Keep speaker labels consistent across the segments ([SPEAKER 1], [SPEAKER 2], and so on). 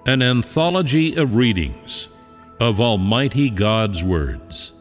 [SPEAKER 1] An anthology of readings of Almighty God's words.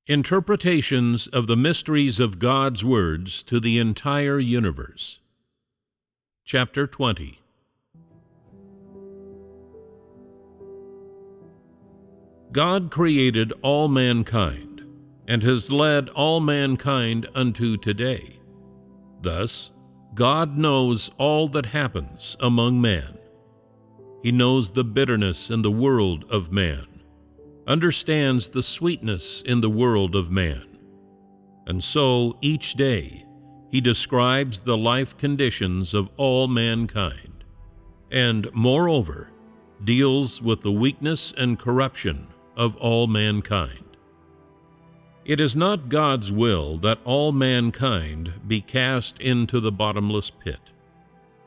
[SPEAKER 1] Interpretations of the mysteries of God's words to the entire universe. Chapter 20. God created all mankind, and has led all mankind unto today. Thus, God knows all that happens among man. He knows the bitterness in the world of man, understands the sweetness in the world of man. And so, each day, He describes the life conditions of all mankind, and, moreover, deals with the weakness and corruption of all mankind. It is not God's will that all mankind be cast into the bottomless pit,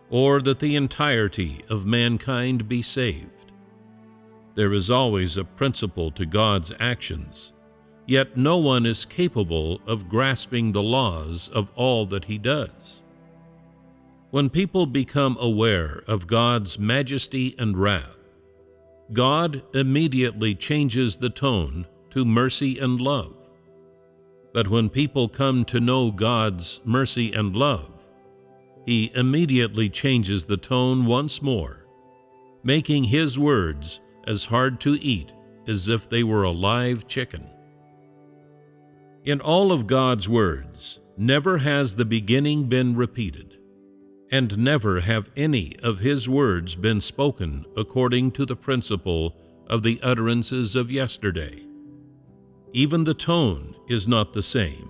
[SPEAKER 1] or that the entirety of mankind be saved. There is always a principle to God's actions, yet no one is capable of grasping the laws of all that He does. When people become aware of God's majesty and wrath, God immediately changes the tone to mercy and love. But when people come to know God's mercy and love, He immediately changes the tone once more, making His words as hard to eat as if they were a live chicken. In all of God's words, never has the beginning been repeated, and never have any of His words been spoken according to the principle of the utterances of yesterday. Even the tone is not the same,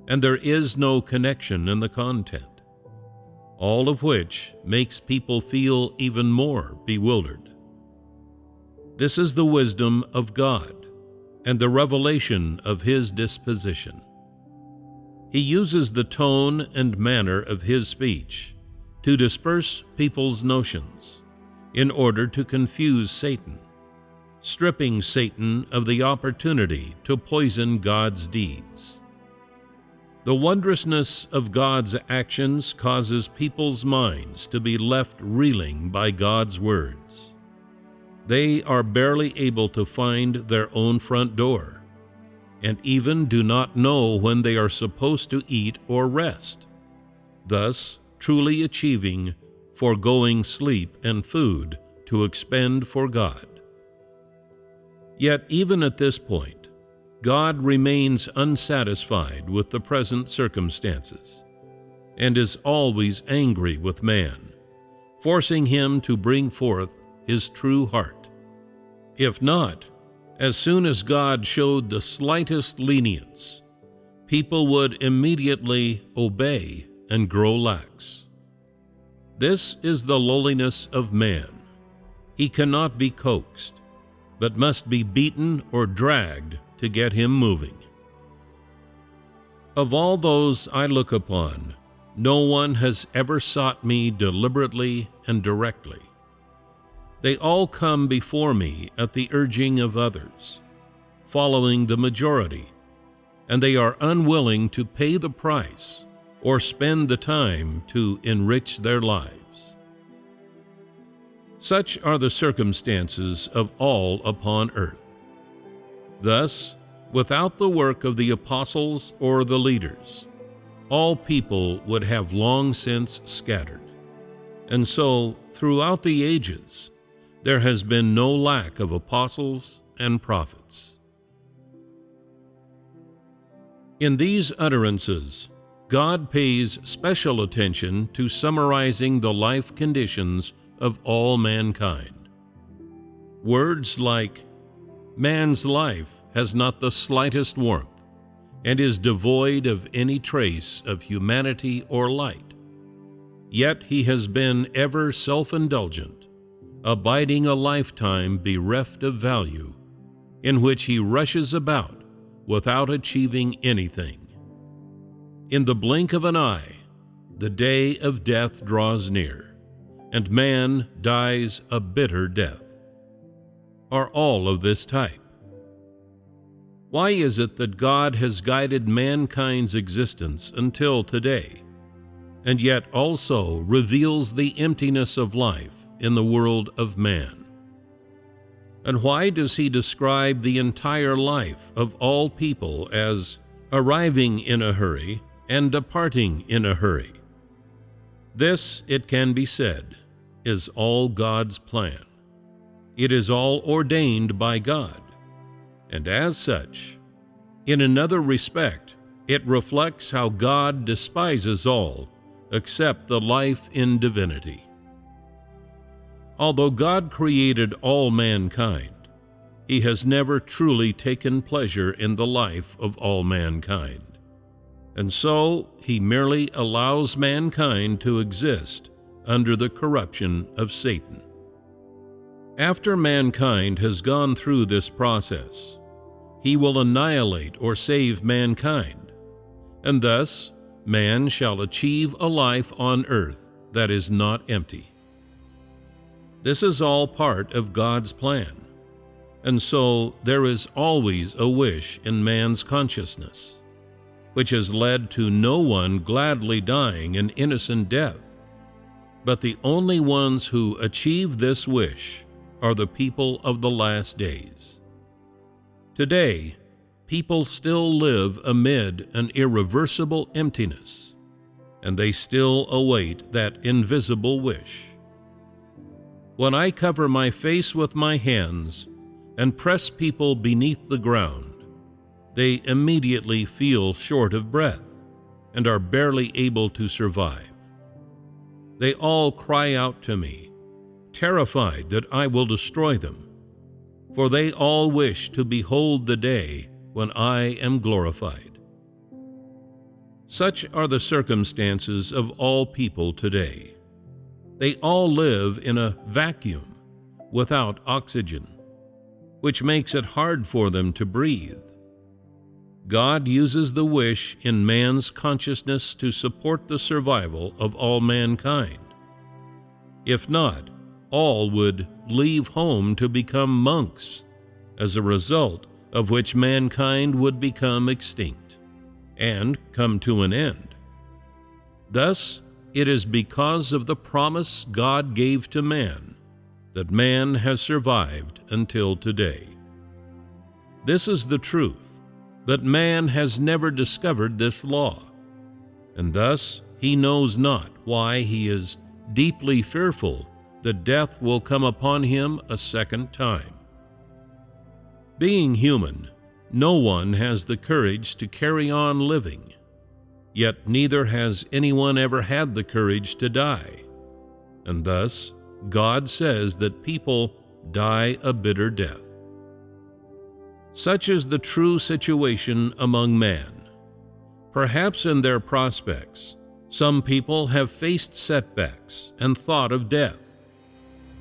[SPEAKER 1] and there is no connection in the content, all of which makes people feel even more bewildered. This is the wisdom of God and the revelation of His disposition. He uses the tone and manner of His speech to disperse people's notions in order to confuse Satan, stripping Satan of the opportunity to poison God's deeds. The wondrousness of God's actions causes people's minds to be left reeling by God's words. They are barely able to find their own front door, and even do not know when they are supposed to eat or rest, thus truly achieving foregoing sleep and food to expend for God. Yet even at this point, God remains unsatisfied with the present circumstances, and is always angry with man, forcing him to bring forth his true heart. If not, as soon as God showed the slightest lenience, people would immediately obey and grow lax. This is the lowliness of man. He cannot be coaxed, but must be beaten or dragged to get him moving. Of all those I look upon, no one has ever sought me deliberately and directly. They all come before me at the urging of others, following the majority, and they are unwilling to pay the price or spend the time to enrich their lives. Such are the circumstances of all upon earth. Thus, without the work of the apostles or the leaders, all people would have long since scattered. And so, throughout the ages, there has been no lack of apostles and prophets. In these utterances, God pays special attention to summarizing the life conditions of all mankind. Words like, "Man's life has not the slightest warmth, and is devoid of any trace of humanity or light. Yet he has been ever self-indulgent, abiding a lifetime bereft of value, in which he rushes about without achieving anything. In the blink of an eye, the day of death draws near, and man dies a bitter death," are all of this type. Why is it that God has guided mankind's existence until today, and yet also reveals the emptiness of life in the world of man. And why does he describe the entire life of all people as arriving in a hurry and departing in a hurry? This, it can be said, is all God's plan. It is all ordained by God, and as such, in another respect, it reflects how God despises all except the life in divinity. Although God created all mankind, He has never truly taken pleasure in the life of all mankind, and so He merely allows mankind to exist under the corruption of Satan. After mankind has gone through this process, He will annihilate or save mankind, and thus man shall achieve a life on earth that is not empty. This is all part of God's plan, and so there is always a wish in man's consciousness, which has led to no one gladly dying an innocent death. But the only ones who achieve this wish are the people of the last days. Today, people still live amid an irreversible emptiness, and they still await that invisible wish. When I cover my face with my hands and press people beneath the ground, they immediately feel short of breath and are barely able to survive. They all cry out to me, terrified that I will destroy them, for they all wish to behold the day when I am glorified. Such are the circumstances of all people today. They all live in a vacuum without oxygen, which makes it hard for them to breathe. God uses the wish in man's consciousness to support the survival of all mankind. If not, all would leave home to become monks, as a result of which mankind would become extinct and come to an end. Thus, it is because of the promise God gave to man that man has survived until today. This is the truth, but man has never discovered this law, and thus he knows not why he is deeply fearful that death will come upon him a second time. Being human, no one has the courage to carry on living, yet neither has anyone ever had the courage to die, and thus God says that people die a bitter death. Such is the true situation among man. Perhaps in their prospects, some people have faced setbacks and thought of death,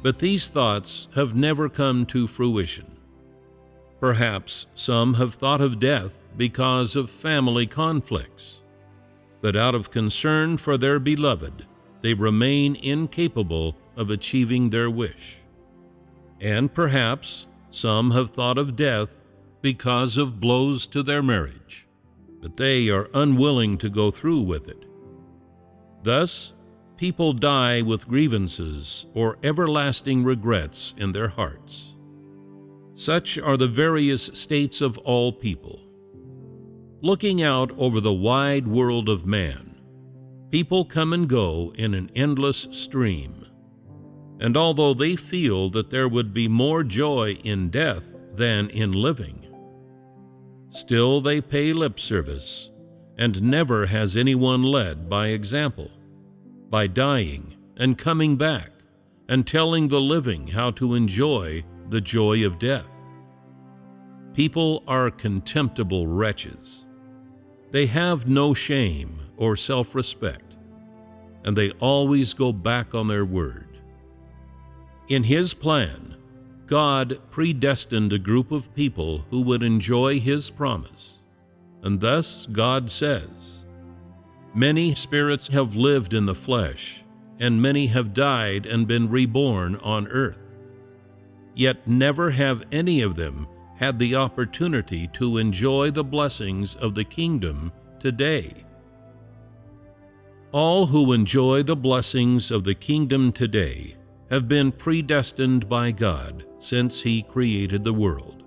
[SPEAKER 1] but these thoughts have never come to fruition. Perhaps some have thought of death because of family conflicts, but out of concern for their beloved, they remain incapable of achieving their wish. And perhaps some have thought of death because of blows to their marriage, but they are unwilling to go through with it. Thus, people die with grievances or everlasting regrets in their hearts. Such are the various states of all people. Looking out over the wide world of man, people come and go in an endless stream. And although they feel that there would be more joy in death than in living, still they pay lip service, and never has anyone led by example, by dying and coming back and telling the living how to enjoy the joy of death. People are contemptible wretches. They have no shame or self-respect, and they always go back on their word. In His plan, God predestined a group of people who would enjoy His promise, and thus God says, "Many spirits have lived in the flesh, and many have died and been reborn on earth. Yet never have any of them had the opportunity to enjoy the blessings of the kingdom today." All who enjoy the blessings of the kingdom today have been predestined by God since He created the world.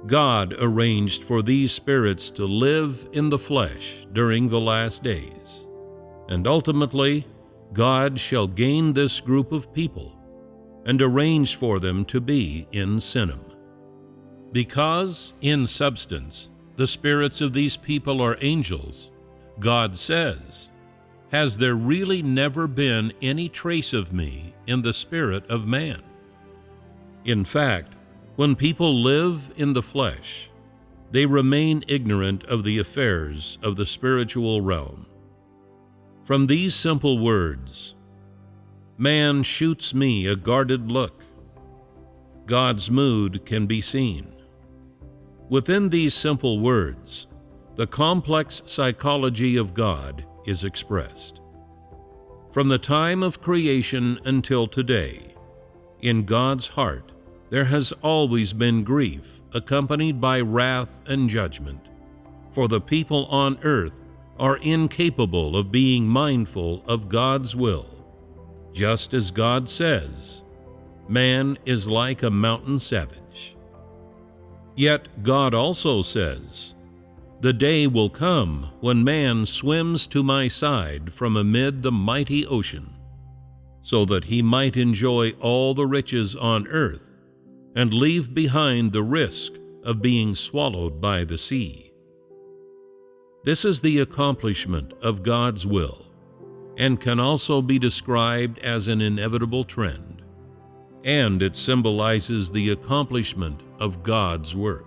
[SPEAKER 1] God arranged for these spirits to live in the flesh during the last days, and ultimately, God shall gain this group of people and arrange for them to be in Sinem. Because, in substance, the spirits of these people are angels, God says, "Has there really never been any trace of me in the spirit of man?" In fact, when people live in the flesh, they remain ignorant of the affairs of the spiritual realm. From these simple words, "Man shoots me a guarded look," God's mood can be seen. Within these simple words, the complex psychology of God is expressed. From the time of creation until today, in God's heart, there has always been grief accompanied by wrath and judgment, for the people on earth are incapable of being mindful of God's will. Just as God says, "Man is like a mountain savage." Yet God also says, "The day will come when man swims to my side from amid the mighty ocean, so that he might enjoy all the riches on earth and leave behind the risk of being swallowed by the sea." This is the accomplishment of God's will, and can also be described as an inevitable trend, and it symbolizes the accomplishment of God's work.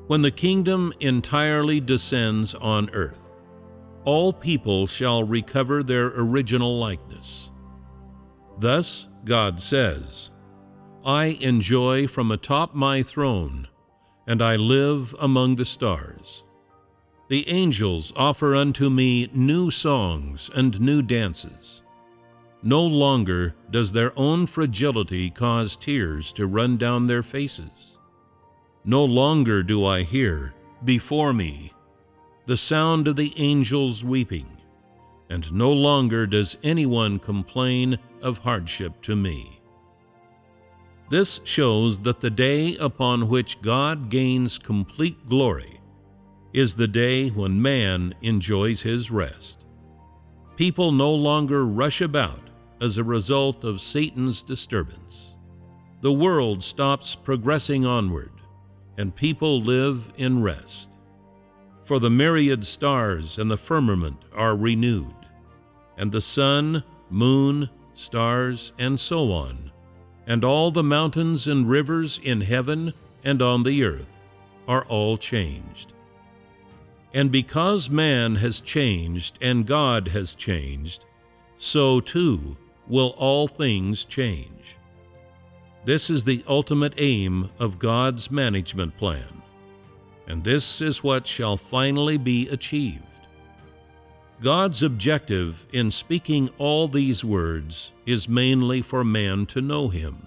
[SPEAKER 1] When the kingdom entirely descends on earth, all people shall recover their original likeness. Thus, God says, "I enjoy from atop my throne, and I live among the stars. The angels offer unto me new songs and new dances. No longer does their own fragility cause tears to run down their faces. No longer do I hear, before me, the sound of the angels weeping, and no longer does anyone complain of hardship to me." This shows that the day upon which God gains complete glory is the day when man enjoys his rest. People no longer rush about as a result of Satan's disturbance. The world stops progressing onward, and people live in rest. For the myriad stars and the firmament are renewed, and the sun, moon, stars, and so on, and all the mountains and rivers in heaven and on the earth are all changed. And because man has changed and God has changed, so too will all things change. This is the ultimate aim of God's management plan, and this is what shall finally be achieved. God's objective in speaking all these words is mainly for man to know Him.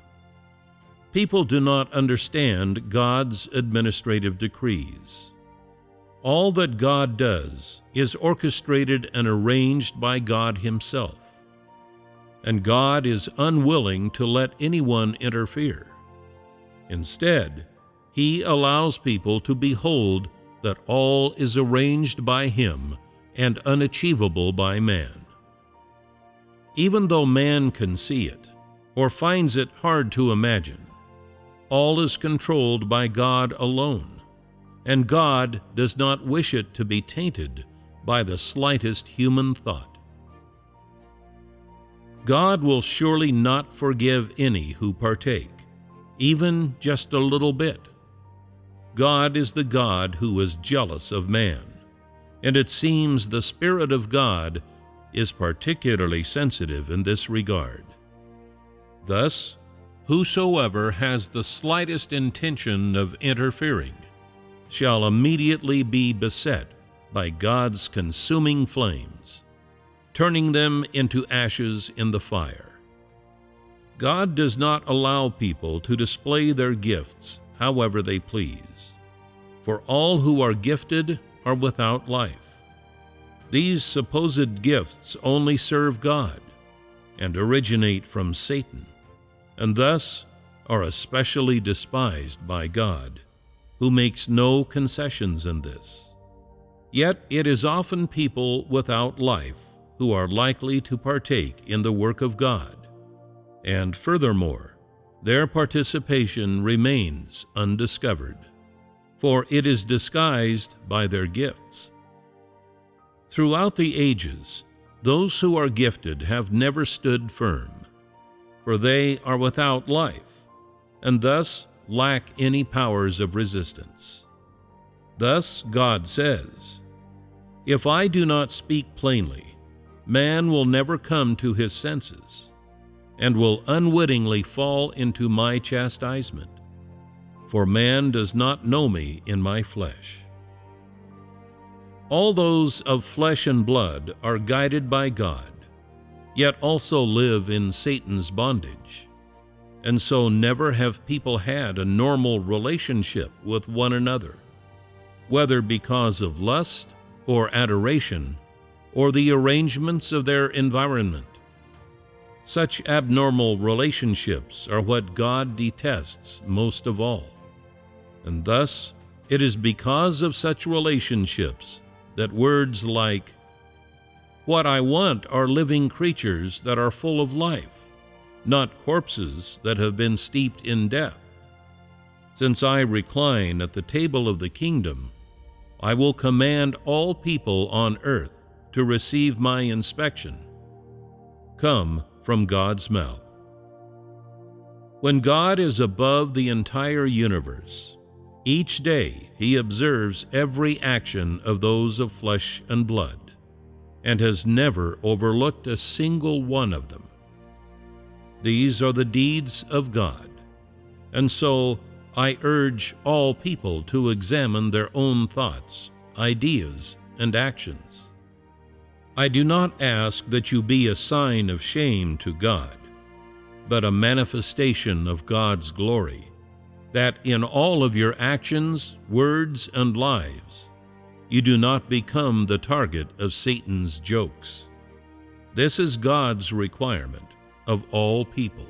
[SPEAKER 1] People do not understand God's administrative decrees. All that God does is orchestrated and arranged by God Himself, and God is unwilling to let anyone interfere. Instead, He allows people to behold that all is arranged by Him and unachievable by man. Even though man can see it, or finds it hard to imagine, all is controlled by God alone, and God does not wish it to be tainted by the slightest human thought. God will surely not forgive any who partake, even just a little bit. God is the God who is jealous of man, and it seems the Spirit of God is particularly sensitive in this regard. Thus, whosoever has the slightest intention of interfering shall immediately be beset by God's consuming flames, turning them into ashes in the fire. God does not allow people to display their gifts however they please, for all who are gifted are without life, These supposed gifts only serve God and originate from Satan, and thus are especially despised by God, who makes no concessions in this. Yet it is often people without life who are likely to partake in the work of God, and furthermore, their participation remains undiscovered, for it is disguised by their gifts. Throughout the ages, those who are gifted have never stood firm, for they are without life, and thus lack any powers of resistance. Thus God says, "If I do not speak plainly, man will never come to his senses, and will unwittingly fall into my chastisement, for man does not know me in my flesh." All those of flesh and blood are guided by God, yet also live in Satan's bondage, and so never have people had a normal relationship with one another, whether because of lust or adoration or the arrangements of their environment. Such abnormal relationships are what God detests most of all, and thus it is because of such relationships that words like, "What I want are living creatures that are full of life, not corpses that have been steeped in death. Since I recline at the table of the kingdom, I will command all people on earth to receive my inspection," come from God's mouth. When God is above the entire universe, each day he observes every action of those of flesh and blood, and has never overlooked a single one of them. These are the deeds of God, and so I urge all people to examine their own thoughts, ideas, and actions. I do not ask that you be a sign of shame to God, but a manifestation of God's glory, that in all of your actions, words, and lives, you do not become the target of Satan's jokes. This is God's requirement of all people.